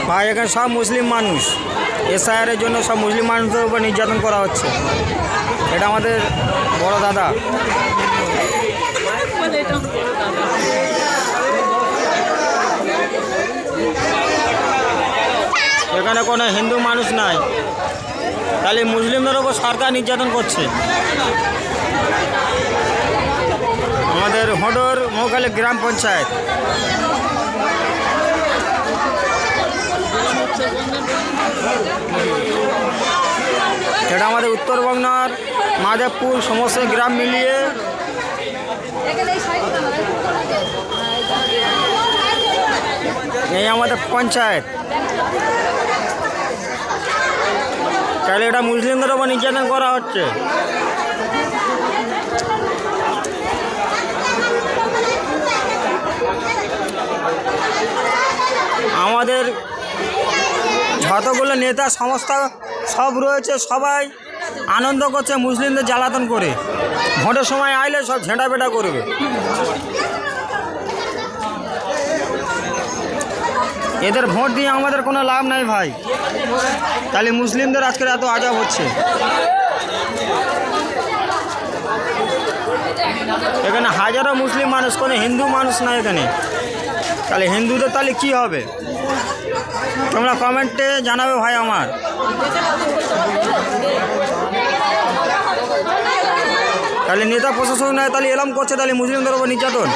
ভাই এখানে সব মুসলিম মানুষ, এসআইআরের জন্য সব মুসলিম মানুষদের উপর নির্যাতন করা হচ্ছে। এটা আমাদের বড় দাদা। এখানে কোনো হিন্দু মানুষ নাই, তাহলে মুসলিমদের উপর সরকার নির্যাতন করছে। আমাদের হোডর মৌখালী গ্রাম পঞ্চায়েত। এটা আমাদের উত্তরবঙ্গের মাধবপুর সমস্ত গ্রাম মিলিয়ে এই আমাদের পঞ্চায়েত। তাহলে এটা মুসলিমদের উপর নির্যাতন করা হচ্ছে। আমাদের যতগুলো নেতা সংস্থা সব রয়েছে, সবাই আনন্দ করছে মুসলিমদের জ্বালাতন করে। ভোটের সময় আইলে সব ঝেঁটাপেটা করবে। এদের ভোট দিয়ে আমাদের কোনো লাভ নাই ভাই, তাহলে মুসলিমদের আজকের এত আজব হচ্ছে। এখানে হাজারো মুসলিম মানুষ, কোনো হিন্দু মানুষ না এখানে। তাহলে হিন্দুদের তাহলে কি হবে তোমরা কমেন্টে জানাবে ভাই আমার। তাহলে নেতা প্রশাসন নয়, তাহলে এরম করছে, তাহলে মুসলিমদের উপর নির্যাতন।